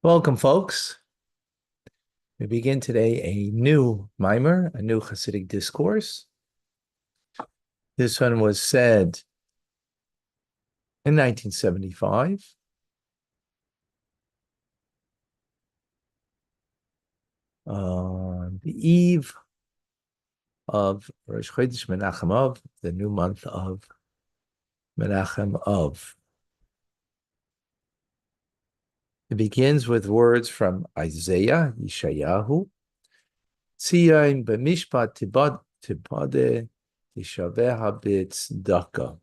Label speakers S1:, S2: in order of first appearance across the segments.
S1: Welcome, folks. We begin today a new mimer, a new Hasidic discourse. This one was said in 1975. On the eve of Rosh Chodesh Menachem Av, the new month of Menachem Av. It begins with words from Isaiah, Yeshayahu, Tzion b'mishpat tipade tishaveha b'tzedakah.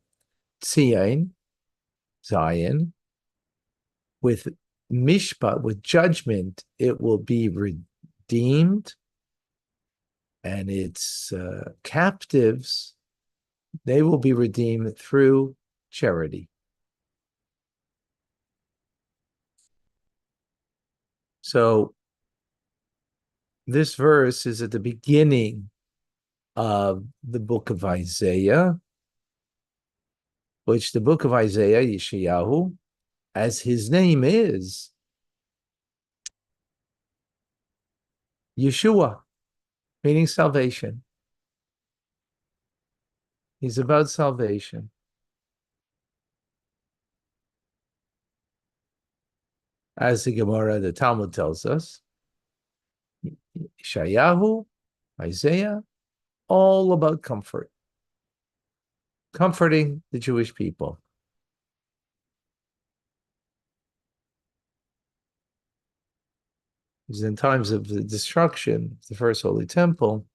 S1: Tzion, Zion, with mishpat, with judgment, it will be redeemed, and its captives, they will be redeemed through charity. So this verse is at the beginning of the book of Isaiah, which the book of Isaiah, Yeshayahu, as his name is, Yeshua, meaning salvation. He's about salvation. As the Gemara, the Talmud tells us, Yeshayahu, Isaiah, all about comfort, comforting the Jewish people. Because in times of the destruction of the first Holy Temple,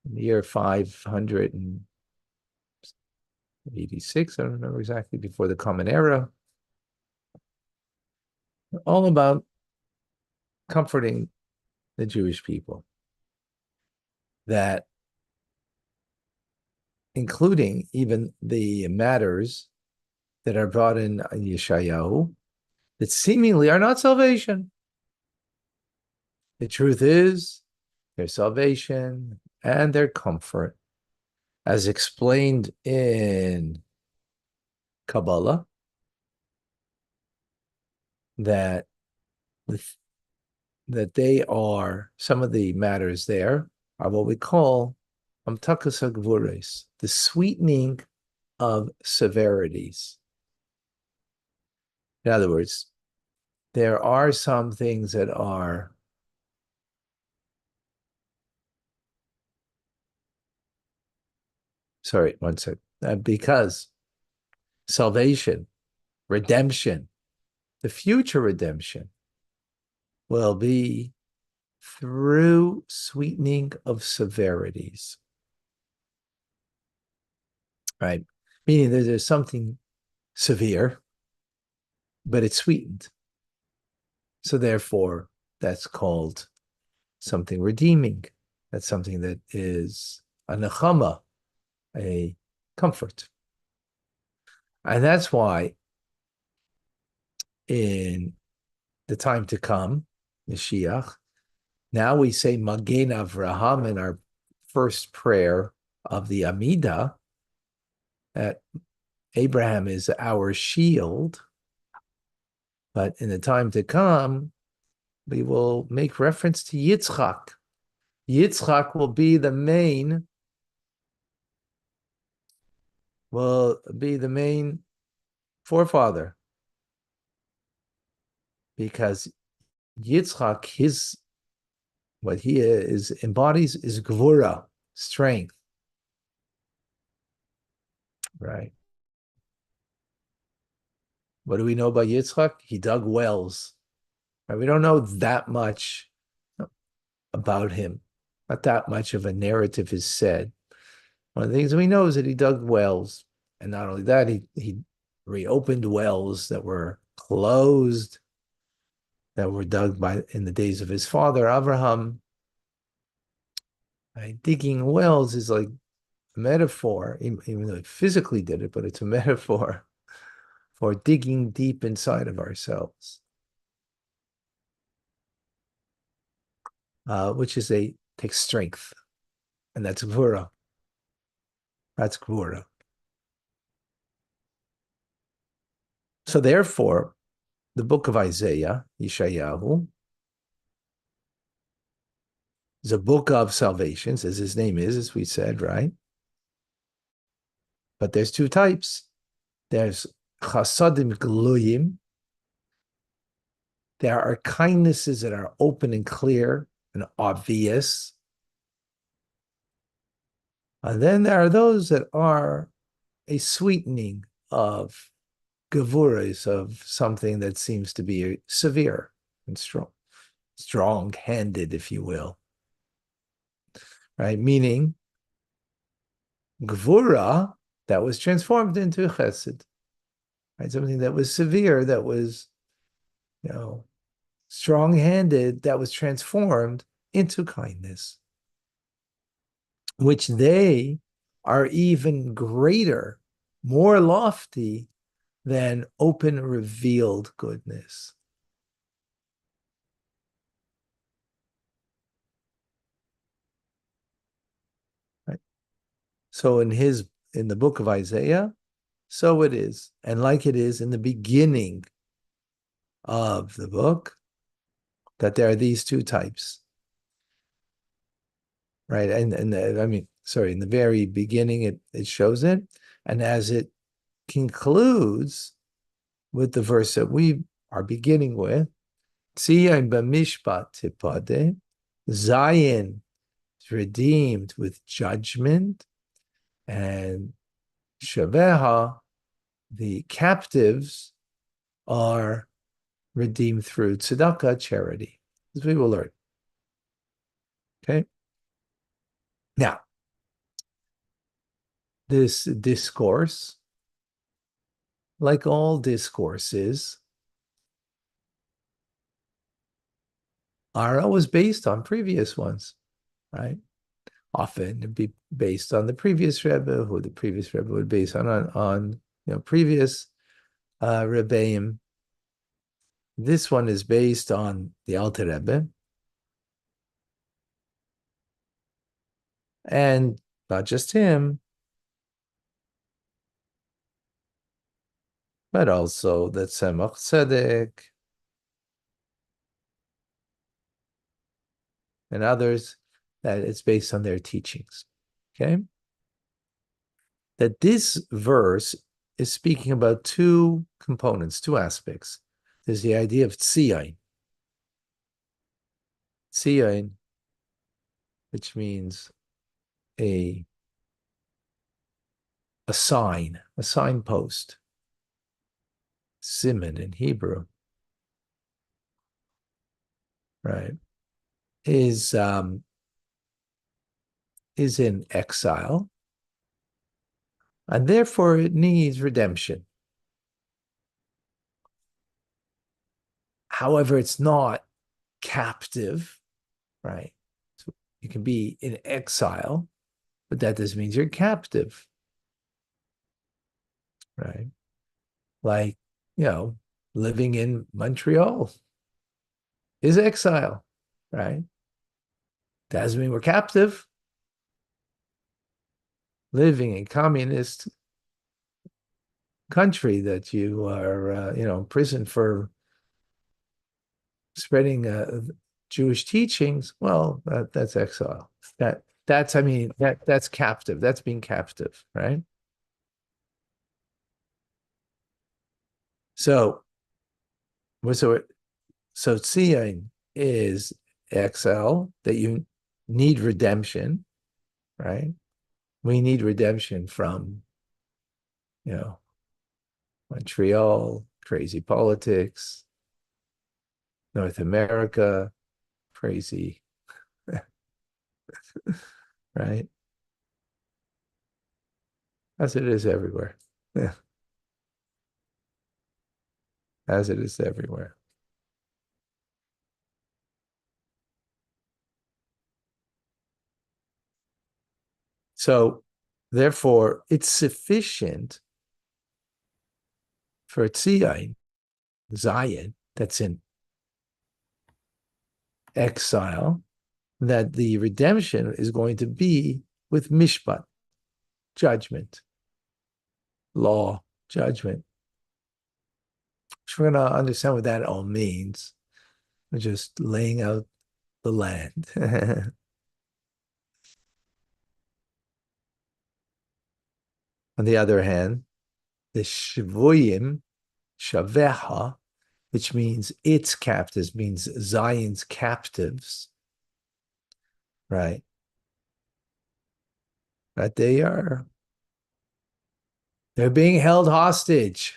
S1: in the year 586, I don't remember exactly, before the Common Era, all about comforting the Jewish people. That, including even the matters that are brought in Yeshayahu, that seemingly are not salvation. The truth is their salvation and their comfort, as explained in Kabbalah, that they are, some of the matters there are what we call amtakas hagvures, the sweetening of severities. In other words, there are some things that are one second. Because salvation, redemption, the future redemption will be through sweetening of severities. Right? Meaning that there's something severe, but it's sweetened. So therefore, that's called something redeeming. That's something that is a nechama, a comfort. And that's why in the time to come, Mashiach, now we say Magen Avraham in our first prayer of the Amidah, that Abraham is our shield. But in the time to come, we will make reference to Yitzchak. Yitzchak will be the main forefather, because Yitzchak, what he embodies is gvura, strength, right? What do we know about Yitzchak? He dug wells. Right? We don't know that much about him. Not that much of a narrative is said. One of the things we know is that he dug wells. And not only that, he reopened wells that were closed, that were dug in the days of his father, Abraham. Right? Digging wells is like a metaphor, even though he physically did it, but it's a metaphor for digging deep inside of ourselves, which takes strength, and that's gvura. That's gvura. So therefore, the book of Isaiah, Yeshayahu, is a book of salvations, as his name is, as we said, right? But there's two types. There's chasadim gluyim. There are kindnesses that are open and clear and obvious. And then there are those that are a sweetening of gavuras, of something that seems to be severe and strong-handed, if you will, right? Meaning gvura that was transformed into chesed, right? Something that was severe, that was, strong-handed, that was transformed into kindness, which they are even greater, more lofty than open, revealed goodness. Right? So in the book of Isaiah, so it is. And like it is in the beginning of the book, that there are these two types. Right. And in the very beginning it shows it. And as it concludes with the verse that we are beginning with, Tzion b'mishpat tipade, Zion is redeemed with judgment, and Shaveha, the captives, are redeemed through tzedakah, charity, as we will learn. Okay? Now, this discourse, like all discourses, are always based on previous ones, right? Often it'd be based on the previous Rebbe, who the previous Rebbe would base on previous Rebbeim. This one is based on the Alter Rebbe, and not just him, but also the Tzemach Tzedek and others, that it's based on their teachings. Okay? That this verse is speaking about two components, two aspects. There's the idea of tzion. Tzion, which means a sign, a signpost. Siman in Hebrew, right, is in exile, and therefore it needs redemption. However, it's not captive, right? So you can be in exile, but that doesn't mean you're captive, right? Like, living in Montreal is exile, right? Doesn't mean we're captive. Living in communist country that you are, imprisoned for spreading Jewish teachings, well, that's exile. That's captive. That's being captive, right? So, so tzion is exile, that you need redemption, right? We need redemption from, Montreal, crazy politics, North America, crazy, right? As it is everywhere. Yeah, as it is everywhere. So, therefore, it's sufficient for Tzion, Zion, that's in exile, that the redemption is going to be with mishpat, judgment, law, judgment. which we're going to understand what that all means. We're just laying out the land. On the other hand, the shvuyim, shaveha, which means its captives, means Zion's captives, right? That they're being held hostage.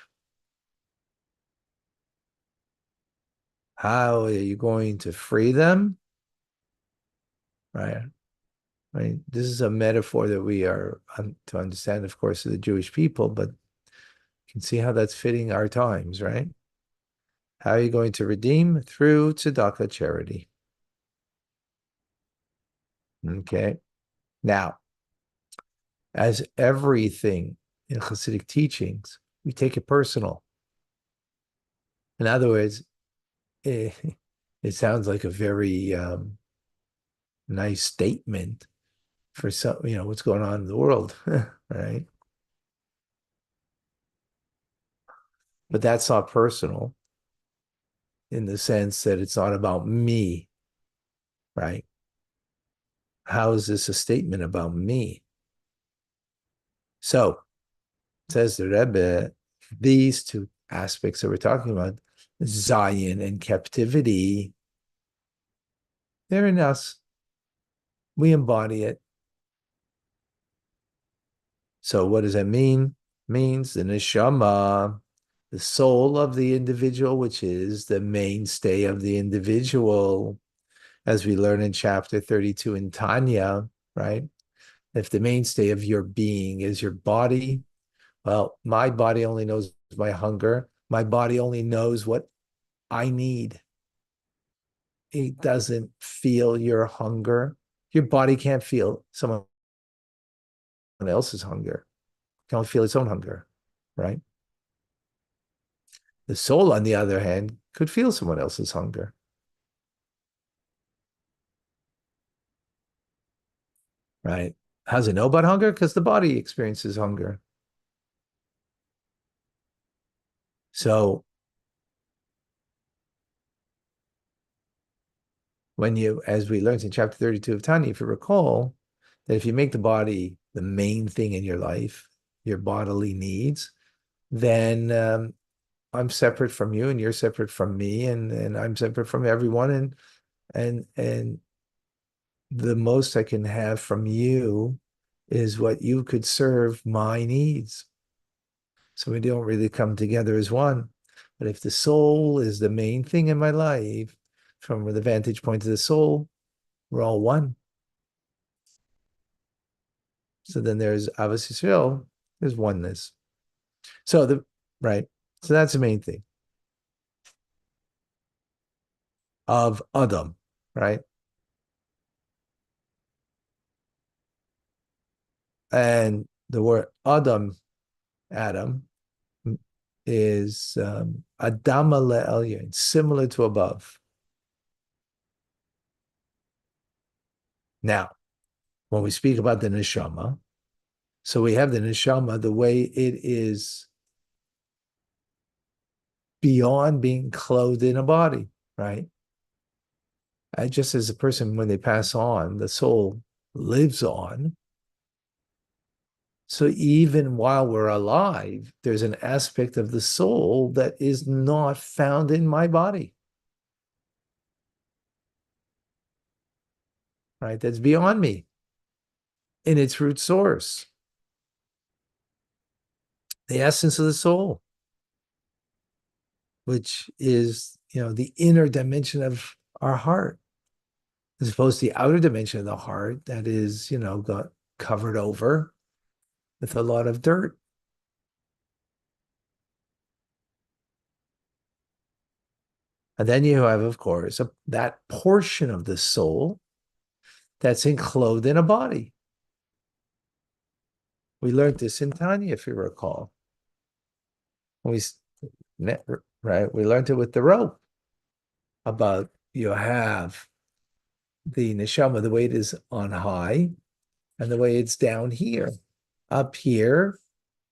S1: How are you going to free them? Right. Right. This is a metaphor that we are to understand, of course, of the Jewish people, but you can see how that's fitting our times, right? How are you going to redeem? Through tzedakah, charity. Okay. Now, as everything in Hasidic teachings, we take it personal. In other words, it sounds like a very nice statement for some, what's going on in the world, right? But that's not personal in the sense that it's not about me, right? How is this a statement about me? So, says the Rebbe, these two aspects that we're talking about, Zion and captivity, they're in us. We embody it. So what does that mean? It means the neshama, the soul of the individual, which is the mainstay of the individual, as we learn in chapter 32 in Tanya, right? If the mainstay of your being is your body, well, my body only knows my hunger. My body only knows what I need. It doesn't feel your hunger. Your body can't feel someone else's hunger. It can only feel its own hunger, right? The soul, on the other hand, could feel someone else's hunger. Right? How does it know about hunger? Because the body experiences hunger. So when you, as we learned in chapter 32 of Tanya, if you recall, that if you make the body the main thing in your life, your bodily needs, then I'm separate from you and you're separate from me and I'm separate from everyone. And the most I can have from you is what you could serve my needs. So we don't really come together as one. But if the soul is the main thing in my life, from the vantage point of the soul, we're all one. So then there's Avos Yisrael, there's oneness. So right. So that's the main thing of Adam, right? And the word Adam, is Adama le'elyon, similar to above. Now, when we speak about the neshama, so we have the neshama, the way it is beyond being clothed in a body, right? Just as a person, when they pass on, the soul lives on. So even while we're alive, there's an aspect of the soul that is not found in my body, right? That's beyond me in its root source, the essence of the soul, which is, the inner dimension of our heart, as opposed to the outer dimension of the heart that is, got covered over with a lot of dirt. And then you have, of course, that portion of the soul that's enclosed in a body. We learned this in Tanya, if you recall. We right, we learned it with the rope about you have the neshama, the way it is on high, and the way it's down here. Up here,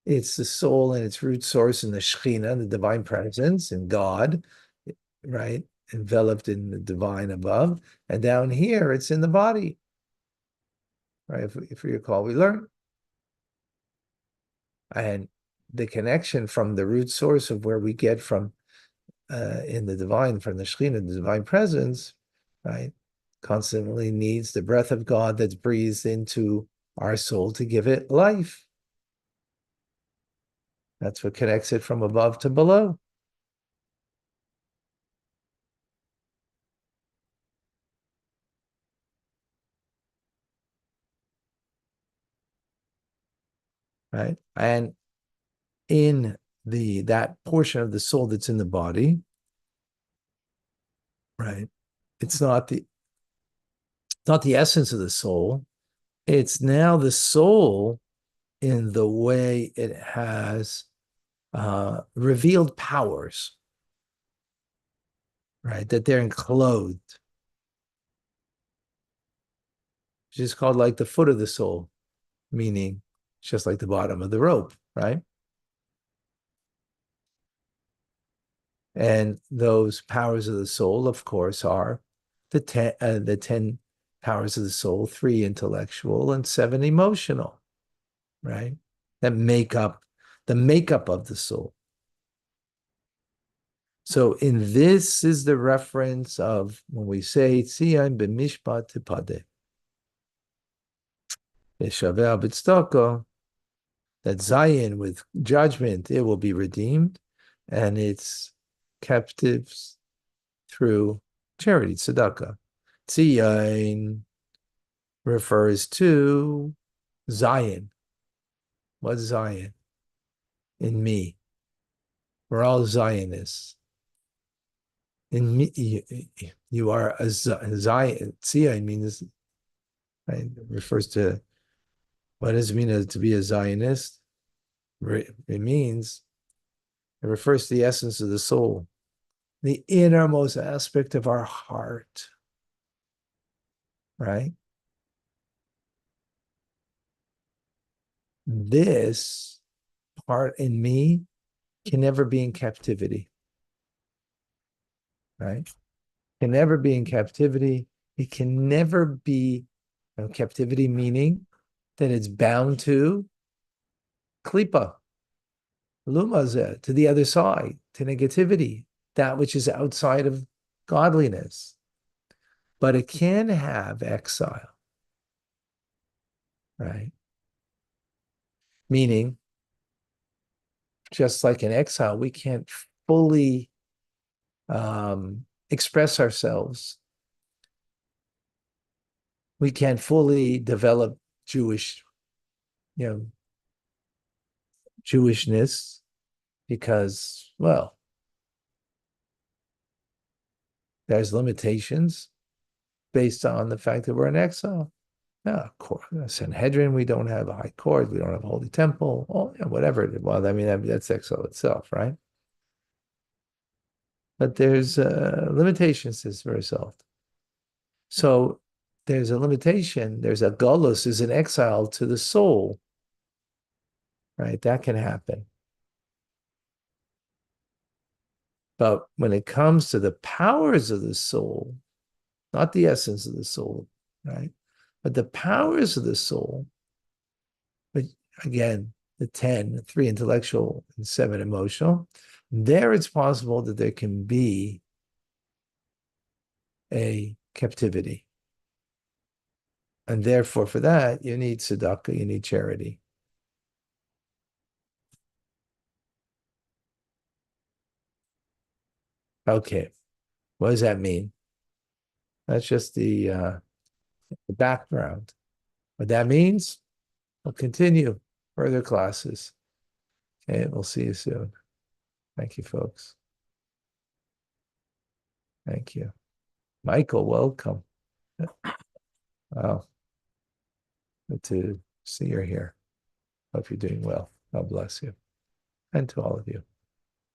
S1: It's the soul and its root source in the Shekhinah, the divine presence, in God, right? Enveloped in the divine above. And down here, it's in the body, right? If we recall, we learned. And the connection from the root source of where we get from in the divine, from the Shekhinah, the divine presence, right? Constantly needs the breath of God that's breathed into our soul to give it life. That's what connects it from above to below. Right? And in that portion of the soul that's in the body, right? It's not the essence of the soul. It's now the soul in the way it has revealed powers, right? That they're enclosed, which is called like the foot of the soul, meaning just like the bottom of the rope, right? And those powers of the soul, of course, are the 10 powers of the soul, 3 intellectual and 7 emotional, right? That make up the makeup of the soul. So in this is the reference of when we say Tzion b'mishpat tipade, Yeshaver b'tzedakah, that Zion with judgment it will be redeemed, and its captives through charity, tzedakah. Tzion refers to Zion. What's Zion? In me. We're all Zionists. In me, you are a Zion. Tzion means, right, it refers to what does it mean to be a Zionist? It means, it refers to the essence of the soul, the innermost aspect of our heart, right? This part in me can never be in captivity, right? Can never be in captivity. It can never be captivity, meaning that it's bound to klipa, lumazeh, to the other side, to negativity, that which is outside of godliness. But it can have exile, right? Meaning, just like in exile, we can't fully express ourselves. We can't fully develop Jewish, you know, Jewishness because, well, there's limitations based on the fact that we're in exile. Yeah, Sanhedrin, we don't have a high court, we don't have a holy temple, whatever. Well, I mean, that's exile itself, right? But there's limitations to this result. So there's a limitation, there's a gullus, is an exile to the soul, right? That can happen. But when it comes to the powers of the soul, not the essence of the soul, right? But the powers of the soul, but again, the 10, 3 intellectual and 7 emotional, there it's possible that there can be a captivity. And therefore, for that, you need tzedakah, you need charity. Okay, what does that mean? That's just the background. What that means, we'll continue further classes. Okay, we'll see you soon. Thank you, folks. Thank you. Michael, welcome. Wow, good to see you're here. Hope you're doing well. God bless you. And to all of you.